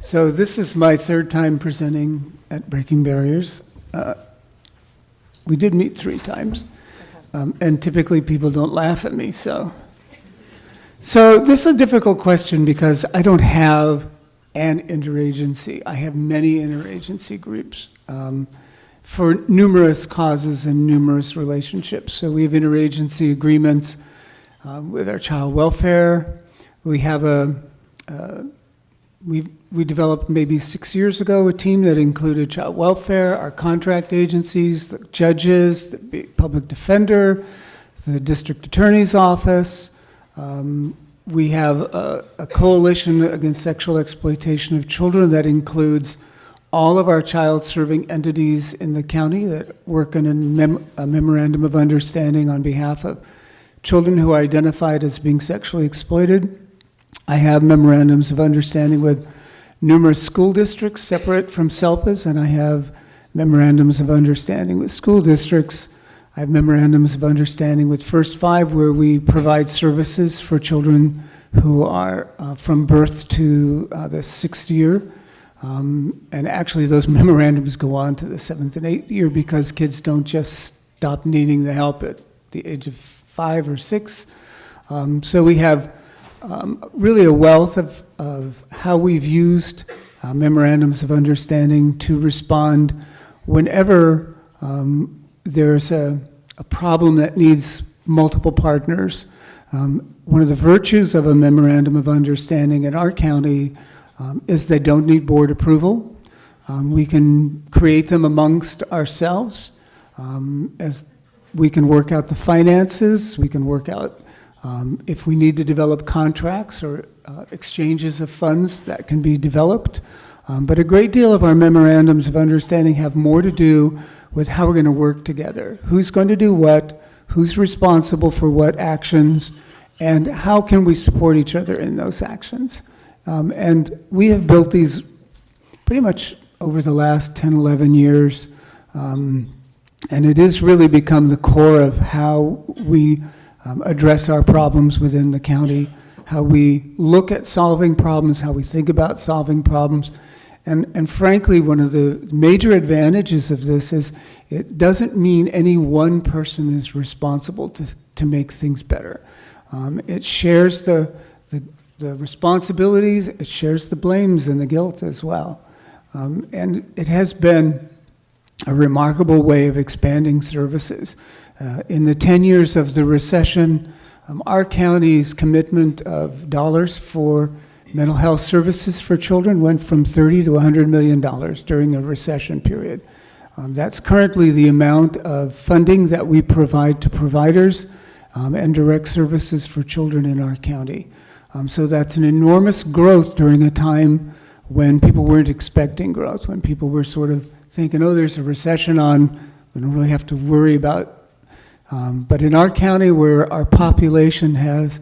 So this is my third time presenting at Breaking Barriers. We did meet 3 times, and typically people don't laugh at me, so this is a difficult question because I don't have an interagency. I have many interagency groups for numerous causes and numerous relationships. So we have interagency agreements with our child welfare. We have we developed maybe 6 years ago a team that included child welfare, our contract agencies, the judges, the public defender, the district attorney's office. We have a coalition against sexual exploitation of children that includes all of our child-serving entities in the county that work in a memorandum of understanding on behalf of children who are identified as being sexually exploited. I have memorandums of understanding with numerous school districts separate from SELPAs, and I have memorandums of understanding with school districts. I have memorandums of understanding with First Five, where we provide services for children who are from birth to the 6th year. And actually, those memorandums go on to the 7th and 8th year because kids don't just stop needing the help at the age of 5 or 6. So we have really a wealth of how we've used memorandums of understanding to respond whenever there's a problem that needs multiple partners. One of the virtues of a memorandum of understanding in our county is they don't need board approval. We can create them amongst ourselves as we can work out the finances, we can work out if we need to develop contracts or exchanges of funds that can be developed. But a great deal of our memorandums of understanding have more to do with how we're going to work together. Who's going to do what, who's responsible for what actions, and how can we support each other in those actions. And we have built these pretty much over the last 10, 11 years, and it has really become the core of how we address our problems within the county, how we look at solving problems, how we think about solving problems. And frankly, one of the major advantages of this is it doesn't mean any one person is responsible to make things better. It shares the responsibilities, it shares the blames and the guilt as well. And it has been a remarkable way of expanding services. In the 10 years of the recession, our county's commitment of dollars for mental health services for children went from $30 to $100 million during a recession period. That's currently the amount of funding that we provide to providers and direct services for children in our county. So that's an enormous growth during a time when people weren't expecting growth, when people were sort of thinking, oh, there's a recession on, we don't really have to worry about. But in our county, where our population has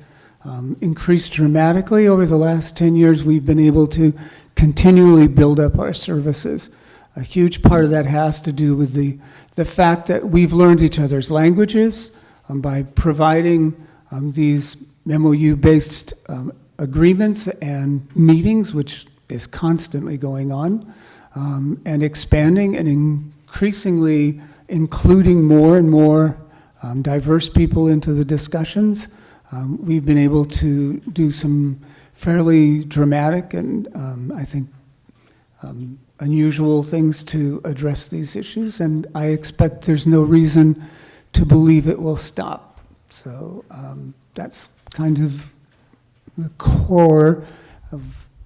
increased dramatically over the last 10 years, we've been able to continually build up our services. A huge part of that has to do with the fact that we've learned each other's languages by providing these MOU-based agreements and meetings, which is constantly going on, and expanding and increasingly including more and more diverse people into the discussions. We've been able to do some fairly dramatic and I think unusual things to address these issues, and I expect there's no reason to believe it will stop. So that's kind of the core of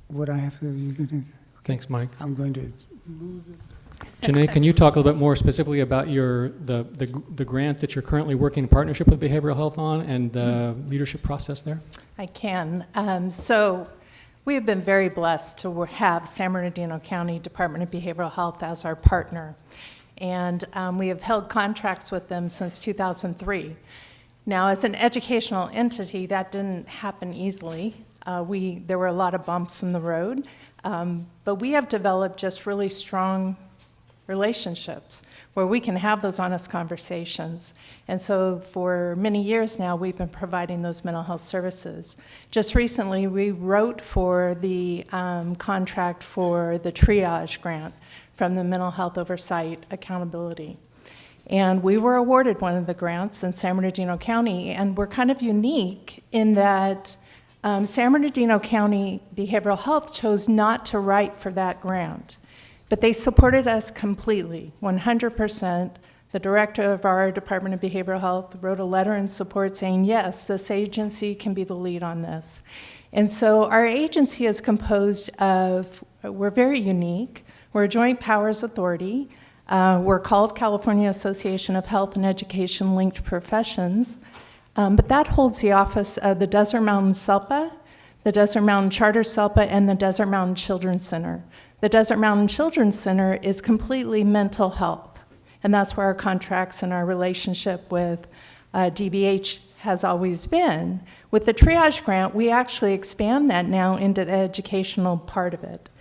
what I have to. Thanks, Mike. I'm going to move this. Jenae, can you talk a little bit more specifically about the grant that you're currently working in partnership with Behavioral Health on and the leadership process there? I can. So we have been very blessed to have San Bernardino County Department of Behavioral Health as our partner. And we have held contracts with them since 2003. Now, as an educational entity, that didn't happen easily. There were a lot of bumps in the road, but we have developed just really strong relationships where we can have those honest conversations. And so for many years now, we've been providing those mental health services. Just recently, we wrote for the contract for the triage grant from the Mental Health Oversight Accountability. And we were awarded one of the grants in San Bernardino County, and we're kind of unique in that San Bernardino County Behavioral Health chose not to write for that grant, but they supported us completely, 100%. The director of our Department of Behavioral Health wrote a letter in support saying, yes, this agency can be the lead on this. And so our agency is composed of, we're very unique, we're a joint powers authority. We're called California Association of Health and Education Linked Professions, but that holds the office of the Desert Mountain SELPA, the Desert Mountain Charter SELPA, and the Desert Mountain Children's Center. The Desert Mountain Children's Center is completely mental health, and that's where our contracts and our relationship with DBH has always been. With the triage grant, we actually expand that now into the educational part of it.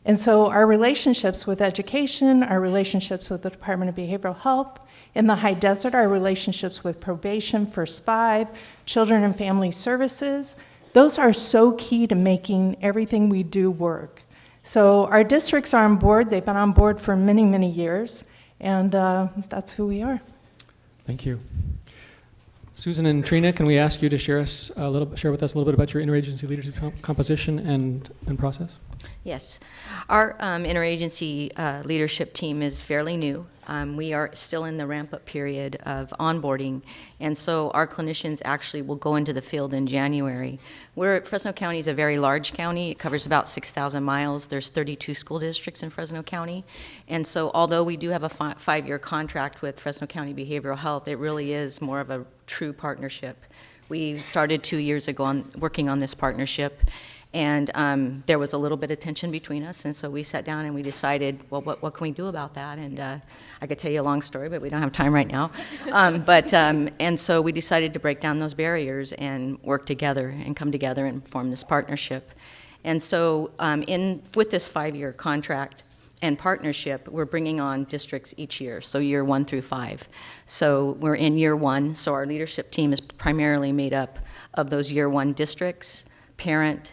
And so our relationships with education, our relationships with the Department of Behavioral Health, in the high desert, our relationships with probation, First Five, Children and Family Services, those are so key to making everything we do work. So our districts are on board. They've been on board for many, many years, and that's who we are. Thank you. Susan and Trina, can we ask you to share with us a little bit about your interagency leadership composition and process? Yes. Our interagency leadership team is fairly new. We are still in the ramp-up period of onboarding, and so our clinicians actually will go into the field in January. Fresno County is a very large county. It covers about 6,000 miles. There's 32 school districts in Fresno County, and so although we do have a five-year contract with Fresno County Behavioral Health, it really is more of a true partnership. We started 2 years ago working on this partnership, and there was a little bit of tension between us, and so we sat down and we decided, well, what can we do about that? And I could tell you a long story, but we don't have time right now. And so we decided to break down those barriers and work together and come together and form this partnership. And so with this 5-year contract and partnership, we're bringing on districts each year, so year 1 through 5. So we're in year 1, so our leadership team is primarily made up of those year 1 districts, parent,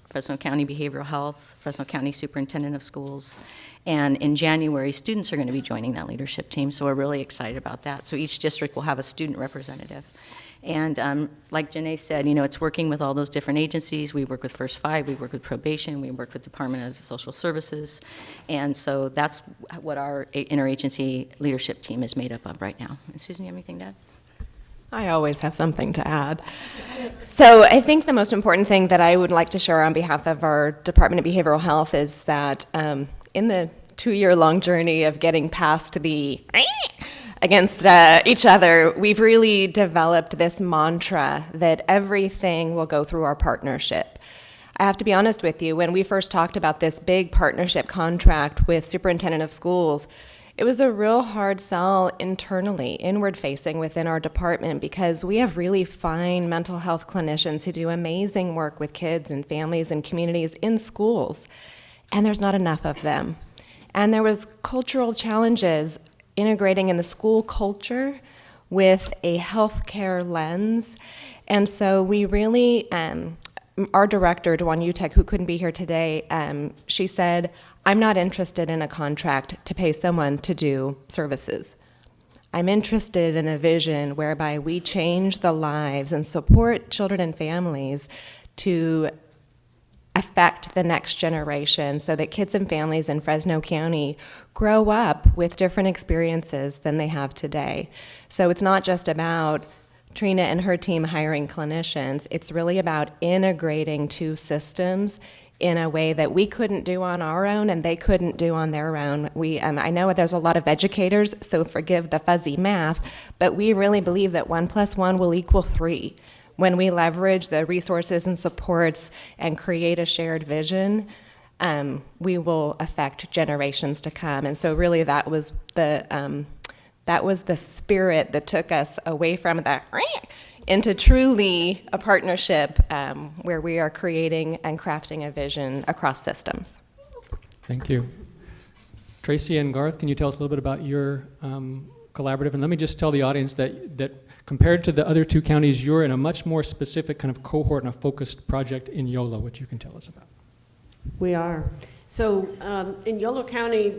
Fresno County Behavioral Health, Fresno County Superintendent of Schools, and in January, students are going to be joining that leadership team, so we're really excited about that. So each district will have a student representative. And like Jenae said, it's working with all those different agencies. We work with First Five, we work with probation, we work with Department of Social Services, and so that's what our interagency leadership team is made up of right now. And Susan, you have anything to add? I always have something to add. So I think the most important thing that I would like to share on behalf of our Department of Behavioral Health is that in the 2-year-long journey of getting past the against each other, we've really developed this mantra that everything will go through our partnership. I have to be honest with you, when we first talked about this big partnership contract with Superintendent of Schools, it was a real hard sell internally, inward-facing within our department, because we have really fine mental health clinicians who do amazing work with kids and families and communities in schools, and there's not enough of them. And there was cultural challenges integrating in the school culture with a healthcare lens, and so we really, our director, Dwan Utek, who couldn't be here today, she said, I'm not interested in a contract to pay someone to do services. I'm interested in a vision whereby we change the lives and support children and families to affect the next generation so that kids and families in Fresno County grow up with different experiences than they have today. So it's not just about Trina and her team hiring clinicians. It's really about integrating two systems in a way that we couldn't do on our own and they couldn't do on their own. I know there's a lot of educators, so forgive the fuzzy math, but we really believe that 1 + 1 will equal 3. When we leverage the resources and supports and create a shared vision, we will affect generations to come. And so really that was the spirit that took us away from that into truly a partnership where we are creating and crafting a vision across systems. Thank you. Tracy and Garth, can you tell us a little bit about your collaborative? And let me just tell the audience that compared to the other two counties, you're in a much more specific kind of cohort and a focused project in Yolo, which you can tell us about. We are. So in Yolo County,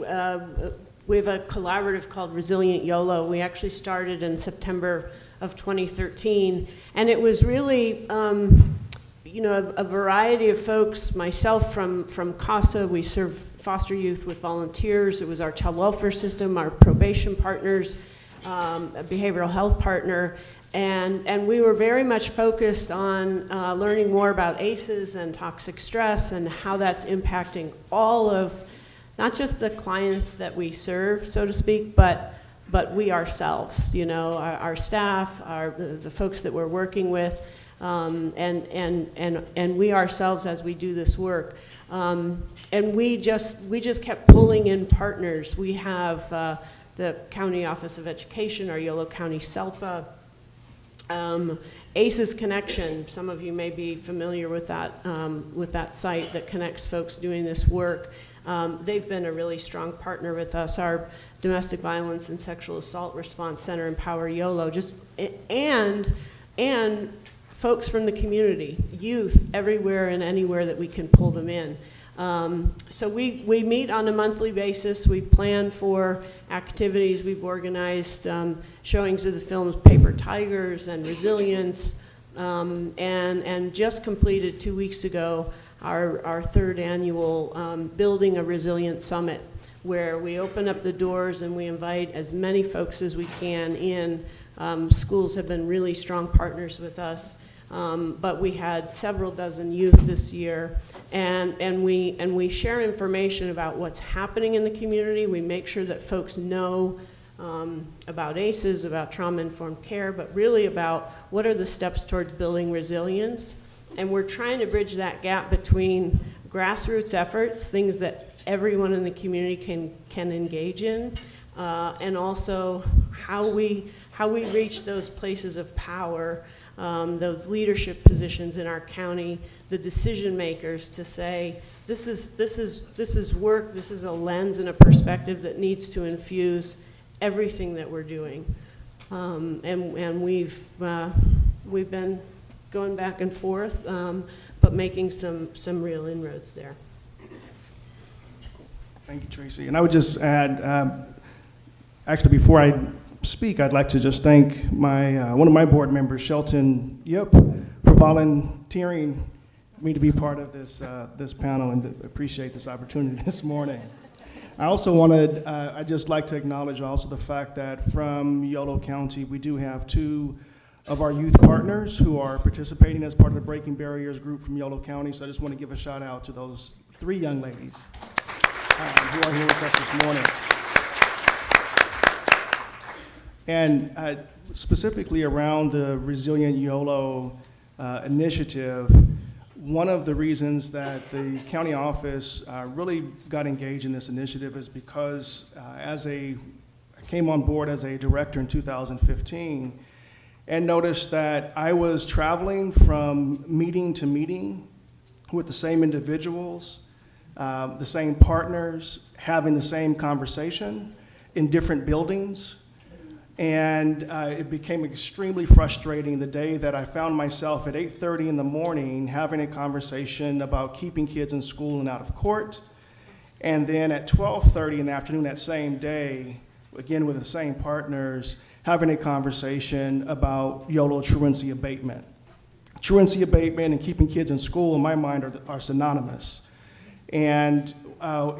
we have a collaborative called Resilient Yolo. We actually started in September of 2013, and it was really a variety of folks. Myself from CASA, we serve foster youth with volunteers. It was our child welfare system, our probation partners, a behavioral health partner, and we were very much focused on learning more about ACEs and toxic stress and how that's impacting all of, not just the clients that we serve, so to speak, but we ourselves, our staff, the folks that we're working with, and we ourselves as we do this work. And we just kept pulling in partners. We have the County Office of Education, our Yolo County SELPA, ACES Connection. Some of you may be familiar with that site that connects folks doing this work. They've been a really strong partner with us. Our Domestic Violence and Sexual Assault Response Center, Empower Yolo, and folks from the community, youth, everywhere and anywhere that we can pull them in. So we meet on a monthly basis. We plan for activities. We've organized showings of the films Paper Tigers and Resilience, and just completed 2 weeks ago our third annual Building a Resilient Summit, where we open up the doors and we invite as many folks as we can in. Schools have been really strong partners with us. But we had several dozen youth this year, and we share information about what's happening in the community. We make sure that folks know about ACEs, about trauma-informed care, but really about what are the steps towards building resilience. And we're trying to bridge that gap between grassroots efforts, things that everyone in the community can engage in, and also how we reach those places of power, those leadership positions in our county, the decision makers, to say this is work, this is a lens and a perspective that needs to infuse everything that we're doing, and we've been going back and forth, but making some real inroads there. Thank you, Tracy. And I would just add, actually, before I speak, I'd like to just thank one of my board members, Shelton Yip, for volunteering me to be part of this panel, and to appreciate this opportunity this morning. I also I'd just like to acknowledge also the fact that from Yolo County, we do have two of our youth partners who are participating as part of the Breaking Barriers group from Yolo County. So I just want to give a shout out to those three young ladies who are here with us this morning. And specifically around the Resilient Yolo initiative, one of the reasons that the county office really got engaged in this initiative is because I came on board as a director in 2015 and noticed that I was traveling from meeting to meeting with the same individuals, the same partners, having the same conversation in different buildings. And it became extremely frustrating the day that I found myself at 8:30 in the morning having a conversation about keeping kids in school and out of court. And then at 12:30 in the afternoon that same day, again with the same partners, having a conversation about Yolo truancy abatement. Truancy abatement and keeping kids in school, in my mind, are synonymous. And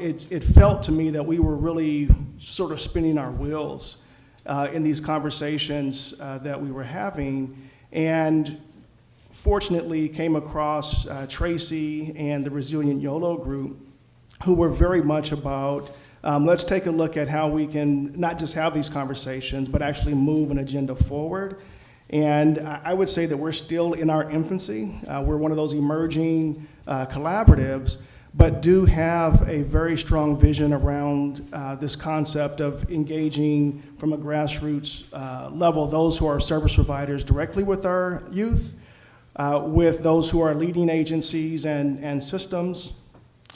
it felt to me that we were really sort of spinning our wheels in these conversations that we were having, and fortunately came across Tracy and the Resilient Yolo group, who were very much about let's take a look at how we can not just have these conversations, but actually move an agenda forward. And I would say that we're still in our infancy. We're one of those emerging collaboratives, but do have a very strong vision around this concept of engaging from a grassroots level those who are service providers directly with our youth, with those who are leading agencies and systems,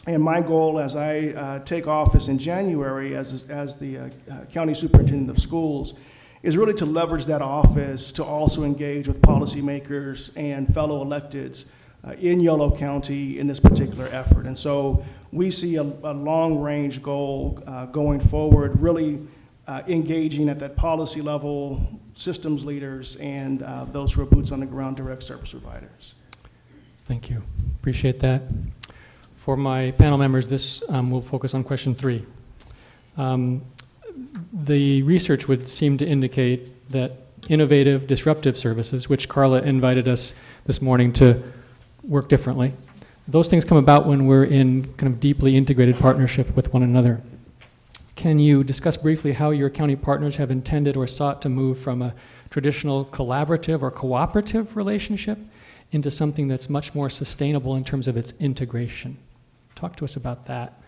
And my goal as I take office in January as the County Superintendent of Schools is really to leverage that office to also engage with policymakers and fellow electeds in Yolo County in this particular effort. And so we see a long-range goal going forward, really engaging at that policy level, systems leaders, and those who are boots on the ground direct service providers. Thank you. Appreciate that. For my panel members, this will focus on question 3. The research would seem to indicate that innovative, disruptive services, which Carla invited us this morning to work differently, those things come about when we're in kind of deeply integrated partnership with one another. Can you discuss briefly how your county partners have intended or sought to move from a traditional collaborative or cooperative relationship into something that's much more sustainable in terms of its integration? Talk to us about that.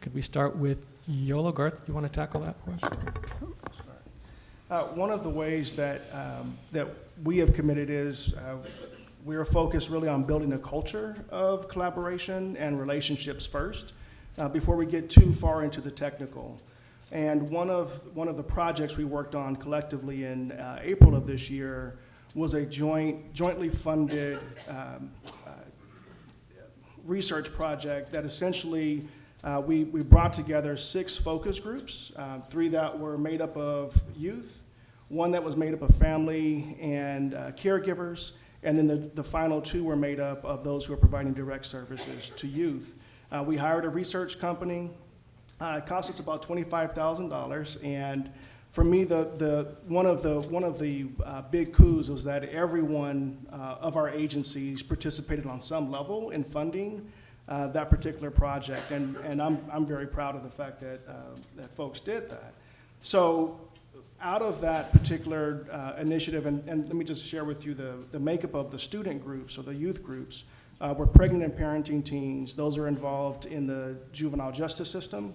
Could we start with Yolo? Garth, you want to tackle that for us? One of the ways that we have committed is we are focused really on building a culture of collaboration and relationships first before we get too far into the technical. And one of the projects we worked on collectively in April of this year was a jointly funded research project that essentially we brought together 6 focus groups, 3 that were made up of youth, 1 that was made up of family and caregivers, and then the final 2 were made up of those who are providing direct services to youth. We hired a research company. It cost us about $25,000, and for me, one of the big coups was that every one of our agencies participated on some level in funding that particular project, and I'm very proud of the fact that folks did that. So out of that particular initiative, and let me just share with you the makeup of the student groups or the youth groups, were pregnant and parenting teens. Those are involved in the juvenile justice system,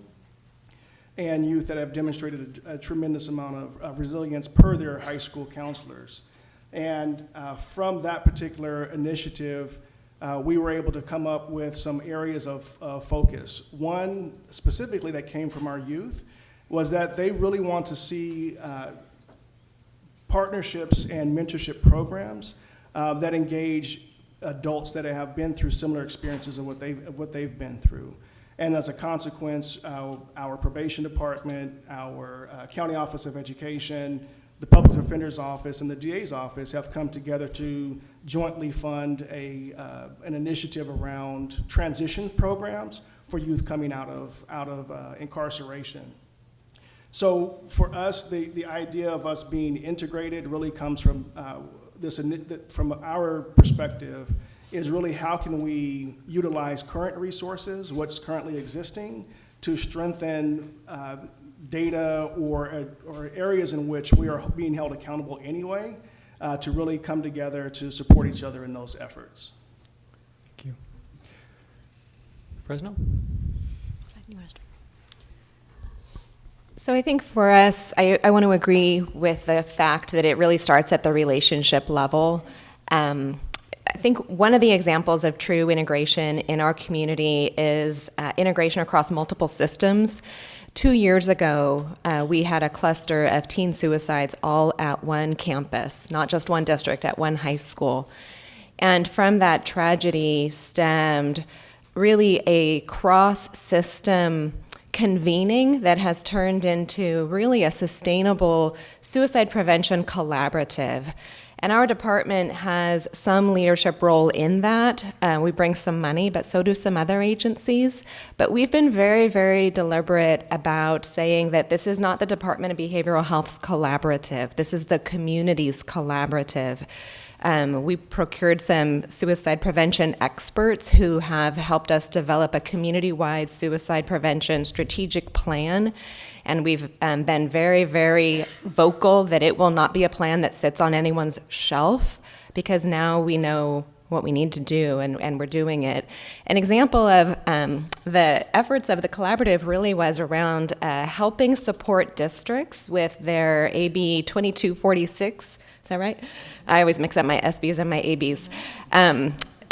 and youth that have demonstrated a tremendous amount of resilience per their high school counselors. And from that particular initiative, we were able to come up with some areas of focus. One specifically that came from our youth was that they really want to see partnerships and mentorship programs that engage adults that have been through similar experiences of what they've been through. And as a consequence, our probation department, our county office of education, the public defender's office, and the DA's office have come together to jointly fund an initiative around transition programs for youth coming out of incarceration. So for us, the idea of us being integrated really comes from from our perspective, is really how can we utilize current resources, what's currently existing, to strengthen data or areas in which we are being held accountable anyway, to really come together to support each other in those efforts. Thank you. Fresno? So I think for us, I want to agree with the fact that it really starts at the relationship level. I think one of the examples of true integration in our community is integration across multiple systems. 2 years ago, we had a cluster of teen suicides all at one campus, not just one district, at one high school. And from that tragedy stemmed really a cross-system convening that has turned into really a sustainable suicide prevention collaborative. And our department has some leadership role in that. We bring some money, but so do some other agencies. But we've been very, very deliberate about saying that this is not the Department of Behavioral Health's collaborative. This is the community's collaborative. We procured some suicide prevention experts who have helped us develop a community-wide suicide prevention strategic plan. And we've been very, very vocal that it will not be a plan that sits on anyone's shelf, because now we know what we need to do, and we're doing it. An example of the efforts of the collaborative really was around helping support districts with their AB 2246. Is that right? I always mix up my SBs and my ABs.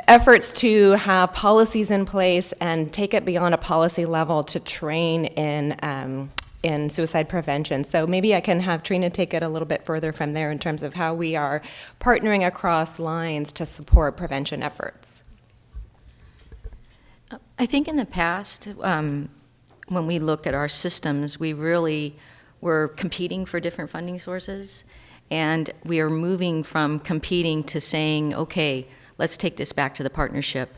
efforts to have policies in place and take it beyond a policy level to train in suicide prevention. So maybe I can have Trina take it a little bit further from there in terms of how we are partnering across lines to support prevention efforts. I think in the past, when we look at our systems, we really were competing for different funding sources, and we are moving from competing to saying, okay, let's take this back to the partnership,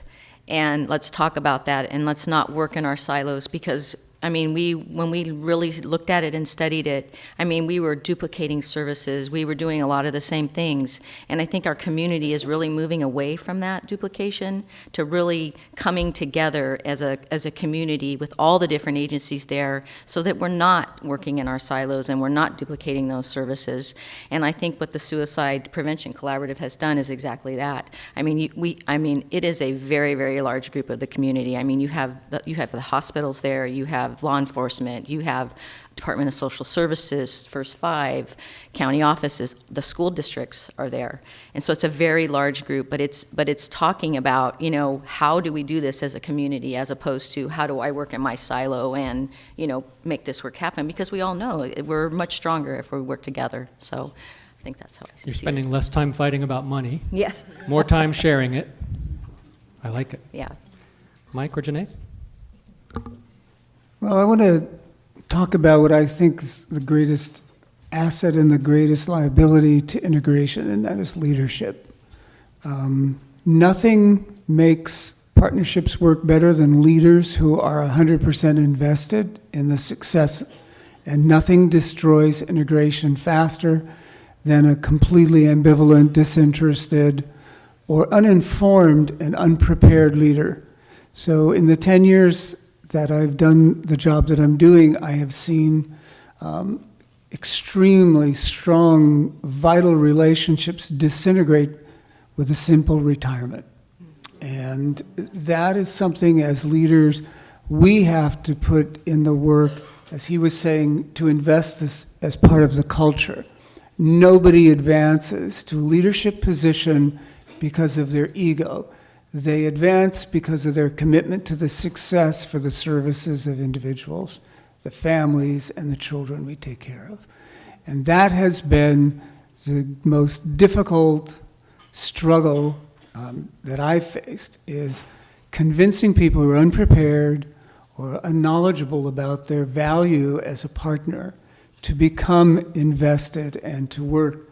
and let's talk about that, and let's not work in our silos, because I mean, when we really looked at it and studied it, I mean, we were duplicating services. We were doing a lot of the same things. And I think our community is really moving away from that duplication to really coming together as a community with all the different agencies there so that we're not working in our silos and we're not duplicating those services. And I think what the Suicide Prevention Collaborative has done is exactly that. I mean, it is a very, very large group of the community. I mean, you have the hospitals there, you have law enforcement, you have Department of Social Services, First Five, county offices, the school districts are there. And so it's a very large group, but it's talking about, you know, how do we do this as a community as opposed to how do I work in my silo and, you know, make this work happen, because we all know we're much stronger if we work together. So I think that's how I see it. You're spending less time fighting about money, Yes. more time sharing it. I like it. Yeah. Mike or Jenae? Well, I want to talk about what I think is the greatest asset and the greatest liability to integration, and that is leadership. Nothing makes partnerships work better than leaders who are 100% invested in the success, and nothing destroys integration faster than a completely ambivalent, disinterested, or uninformed and unprepared leader. So in the 10 years that I've done the job that I'm doing, I have seen extremely strong, vital relationships disintegrate with a simple retirement. And that is something as leaders we have to put in the work, as he was saying, to invest this as part of the culture. Nobody advances to a leadership position because of their ego. They advance because of their commitment to the success for the services of individuals, the families, and the children we take care of. And that has been the most difficult struggle that I've faced, is convincing people who are unprepared or unknowledgeable about their value as a partner to become invested and to work,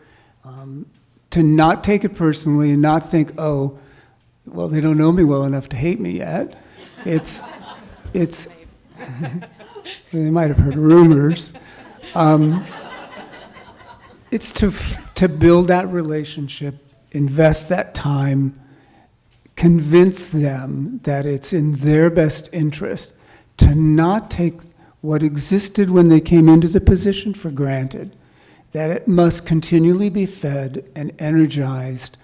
to not take it personally and not think, oh, well, they don't know me well enough to hate me yet. It's they might have heard rumors. It's to build that relationship, invest that time, convince them that it's in their best interest to not take what existed when they came into the position for granted, that it must continually be fed and energized,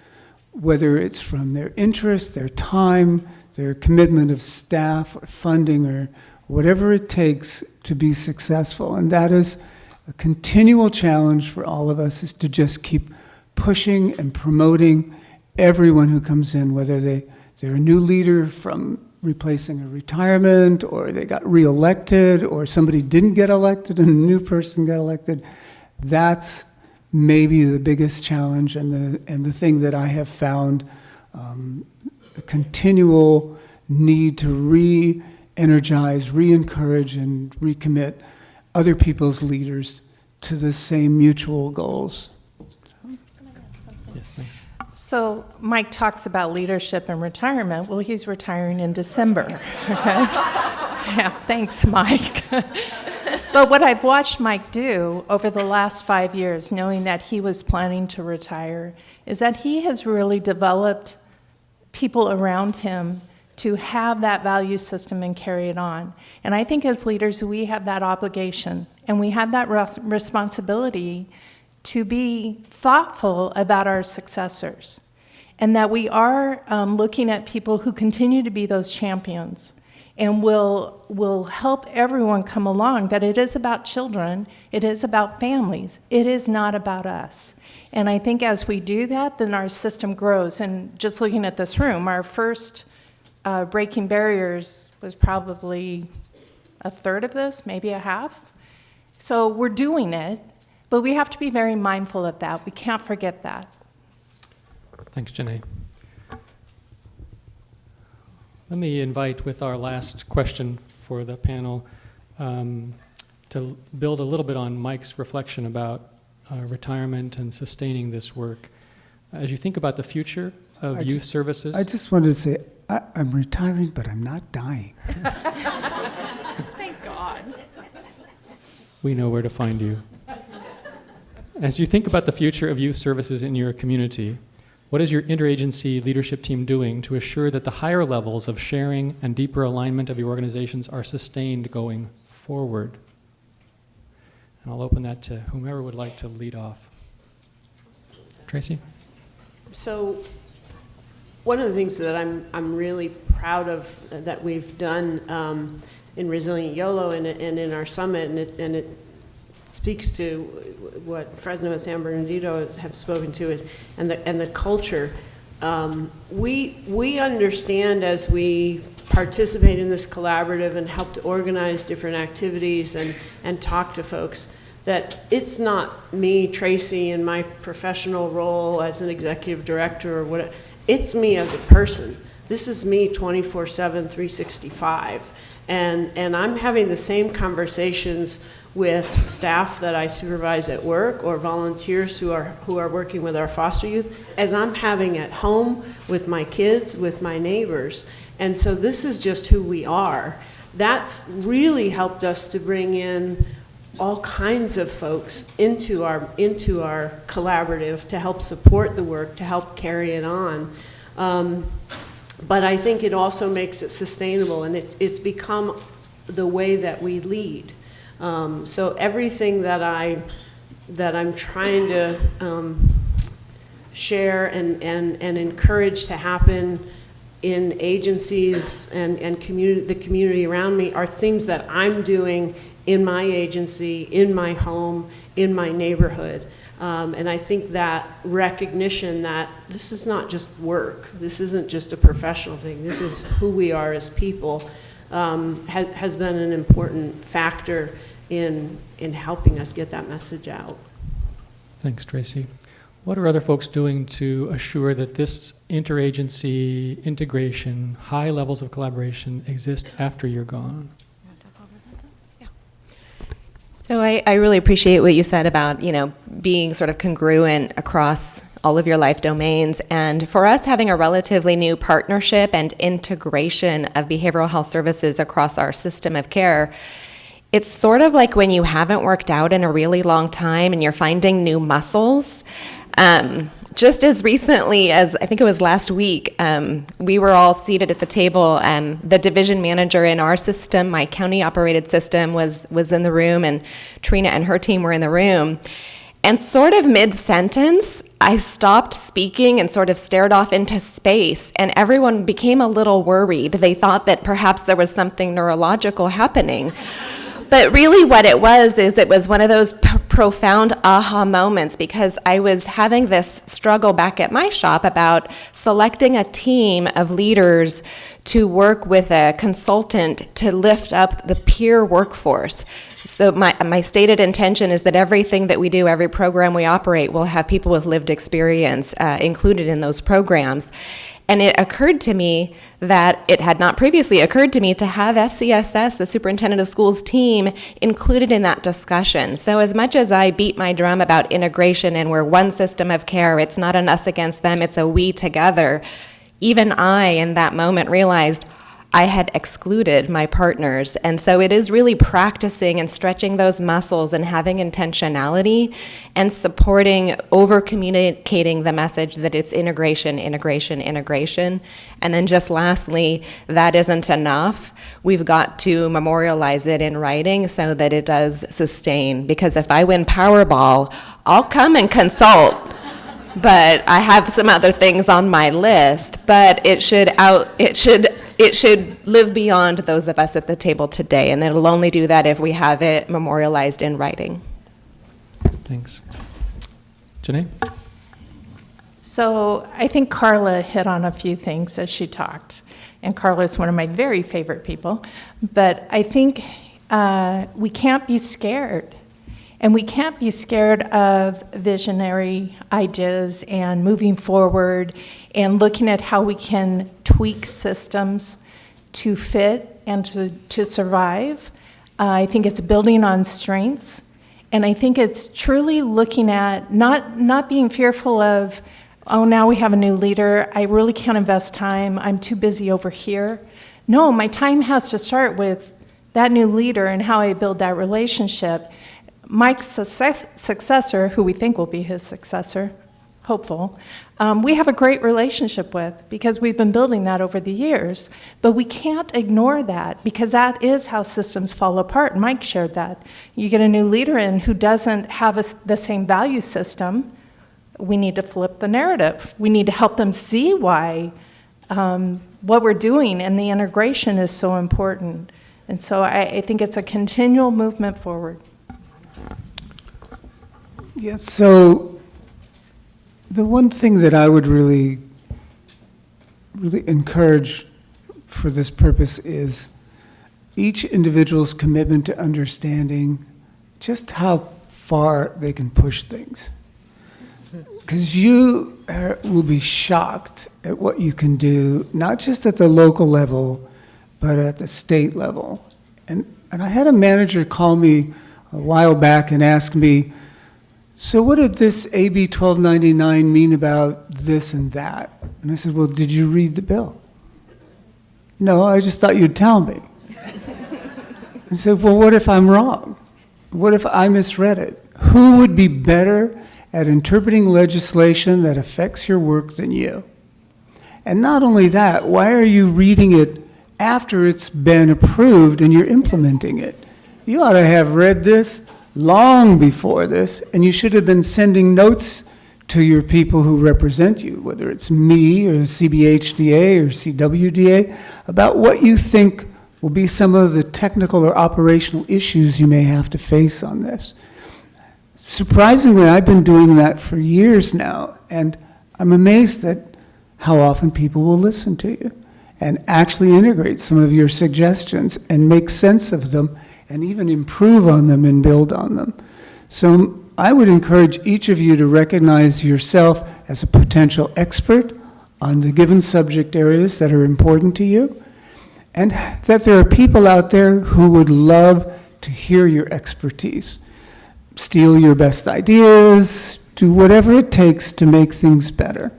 whether it's from their interest, their time, their commitment of staff or funding or whatever it takes to be successful. And that is a continual challenge for all of us, is to just keep pushing and promoting everyone who comes in, whether they're a new leader from replacing a retirement, or they got reelected, or somebody didn't get elected and a new person got elected. That's maybe the biggest challenge, and the thing that I have found a continual need to re-energize, re-encourage, and recommit other people's leaders to the same mutual goals. Yes, thanks. So Mike talks about leadership and retirement. Well, he's retiring in December, okay? Yeah, thanks, Mike. But what I've watched Mike do over the last 5 years, knowing that he was planning to retire, is that he has really developed people around him to have that value system and carry it on. And I think as leaders, we have that obligation and we have that responsibility to be thoughtful about our successors, and that we are looking at people who continue to be those champions and will help everyone come along, that it is about children, it is about families, it is not about us. And I think as we do that, then our system grows. And just looking at this room, our first Breaking Barriers was probably a third of this, maybe a half. So we're doing it, but we have to be very mindful of that. We can't forget that. Thanks, Jenae. Let me invite, with our last question for the panel, to build a little bit on Mike's reflection about retirement and sustaining this work. As you think about the future of youth services. I just wanted to say, I'm retiring, but I'm not dying. Thank God. We know where to find you. As you think about the future of youth services in your community, what is your interagency leadership team doing to assure that the higher levels of sharing and deeper alignment of your organizations are sustained going forward? And I'll open that to whomever would like to lead off. Tracy? So one of the things that I'm really proud of that we've done in Resilient Yolo and in our summit, and it speaks to what Fresno and San Bernardino have spoken to, and the culture. We understand, as we participate in this collaborative and help to organize different activities and talk to folks, that it's not me, Tracy, in my professional role as an executive director or whatever. It's me as a person. This is me 24/7, 365. And I'm having the same conversations with staff that I supervise at work or volunteers who are working with our foster youth as I'm having at home with my kids, with my neighbors. And so this is just who we are. That's really helped us to bring in all kinds of folks into our collaborative to help support the work, to help carry it on. But I think it also makes it sustainable, and it's become the way that we lead. So everything that I'm trying to share and encourage to happen in agencies and the community around me are things that I'm doing in my agency, in my home, in my neighborhood. And I think that recognition that this is not just work, this isn't just a professional thing, this is who we are as people, has been an important factor in helping us get that message out. Thanks, Tracy. What are other folks doing to assure that this interagency integration, high levels of collaboration exist after you're gone? So I really appreciate what you said about, being sort of congruent across all of your life domains. And for us, having a relatively new partnership and integration of behavioral health services across our system of care, it's sort of like when you haven't worked out in a really long time and you're finding new muscles. Just as recently as, I think it was last week, we were all seated at the table, and the division manager in our system, my county-operated system, was in the room, and Trina and her team were in the room. And sort of mid-sentence, I stopped speaking and sort of stared off into space, and everyone became a little worried. They thought that perhaps there was something neurological happening. But really what it was one of those profound aha moments, because I was having this struggle back at my shop about selecting a team of leaders to work with a consultant to lift up the peer workforce. So my stated intention is that everything that we do, every program we operate, will have people with lived experience included in those programs. And it occurred to me that it had not previously occurred to me to have FCSS, the Superintendent of Schools team, included in that discussion. So as much as I beat my drum about integration and we're one system of care, it's not an us against them, it's a we together, even I, in that moment, realized I had excluded my partners. And so it is really practicing and stretching those muscles and having intentionality and supporting, over-communicating the message that it's integration, integration, integration. And then just lastly, that isn't enough. We've got to memorialize it in writing so that it does sustain. Because if I win Powerball, I'll come and consult. But I have some other things on my list. But it should it should live beyond those of us at the table today, and it'll only do that if we have it memorialized in writing. Thanks. Jenae? So I think Carla hit on a few things as she talked, and Carla is one of my very favorite people, but I think we can't be scared. And we can't be scared of visionary ideas and moving forward and looking at how we can tweak systems to fit and to survive. I think it's building on strengths. And I think it's truly looking at not being fearful of, oh, now we have a new leader, I really can't invest time, I'm too busy over here. No, my time has to start with that new leader and how I build that relationship. Mike's successor, who we think will be his successor, hopeful, we have a great relationship with because we've been building that over the years. But we can't ignore that because that is how systems fall apart. Mike shared that. You get a new leader in who doesn't have the same value system, we need to flip the narrative. We need to help them see why what we're doing and the integration is so important. And so I think it's a continual movement forward. Yeah, so the one thing that I would really encourage for this purpose is each individual's commitment to understanding just how far they can push things. Because you will be shocked at what you can do, not just at the local level, but at the state level. And I had a manager call me a while back and ask me, so what did this AB 1299 mean about this and that? And I said, well, did you read the bill? No, I just thought you'd tell me. I said, well, what if I'm wrong? What if I misread it? Who would be better at interpreting legislation that affects your work than you? And not only that, why are you reading it after it's been approved and you're implementing it? You ought to have read this long before this, and you should have been sending notes to your people who represent you, whether it's me or CBHDA or CWDA, about what you think will be some of the technical or operational issues you may have to face on this. Surprisingly, I've been doing that for years now, and I'm amazed at how often people will listen to you and actually integrate some of your suggestions and make sense of them and even improve on them and build on them. So I would encourage each of you to recognize yourself as a potential expert on the given subject areas that are important to you, and that there are people out there who would love to hear your expertise. Steal your best ideas, do whatever it takes to make things better.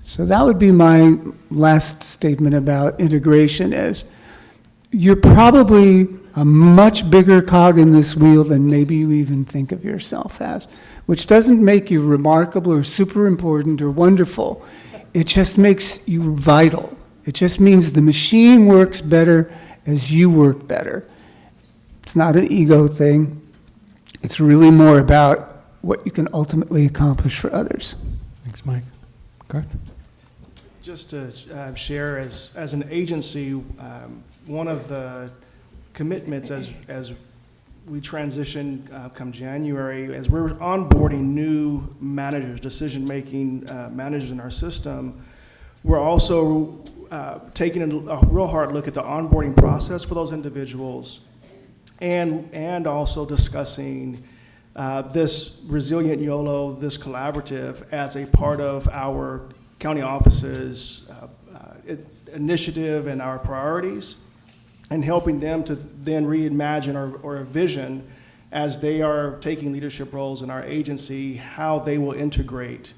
So that would be my last statement about integration is, you're probably a much bigger cog in this wheel than maybe you even think of yourself as, which doesn't make you remarkable or super important or wonderful. It just makes you vital. It just means the machine works better as you work better. It's not an ego thing. It's really more about what you can ultimately accomplish for others. Thanks, Mike. Garth? Just to share, as an agency, one of the commitments as we transition come January, as we're onboarding new managers, decision-making managers in our system, we're also taking a real hard look at the onboarding process for those individuals and also discussing this resilient YOLO, this collaborative, as a part of our county office's initiative and our priorities, and helping them to then reimagine or envision, as they are taking leadership roles in our agency, how they will integrate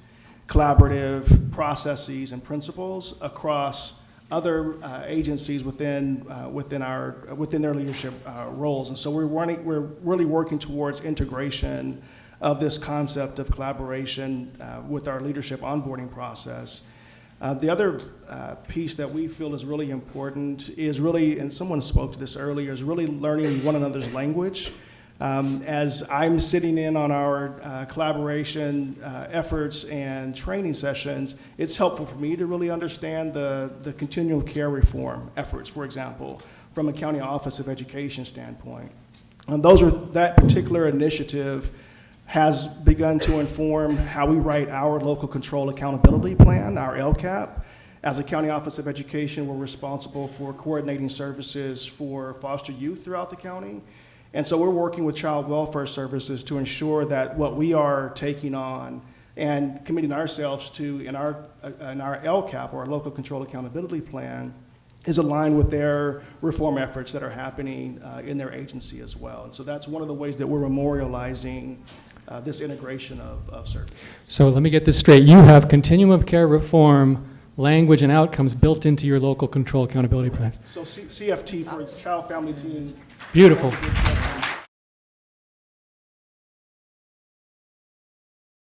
collaborative processes and principles across other agencies within their leadership roles. And so we're really working towards integration of this concept of collaboration with our leadership onboarding process. The other piece that we feel is really important is really, and someone spoke to this earlier, is really learning one another's language. As I'm sitting in on our collaboration efforts and training sessions, it's helpful for me to really understand the continual care reform efforts, for example, from a county office of education standpoint. That particular initiative has begun to inform how we write our local control accountability plan, our LCAP. As a county office of education, we're responsible for coordinating services for foster youth throughout the county. And so we're working with child welfare services to ensure that what we are taking on and committing ourselves to in our LCAP, or our local control accountability plan, is aligned with their reform efforts that are happening in their agency as well. And so that's one of the ways that we're memorializing this integration of services. So let me get this straight. You have continuum of care reform, language, and outcomes built into your local control accountability plans. So CFT for Child Family Team. Beautiful.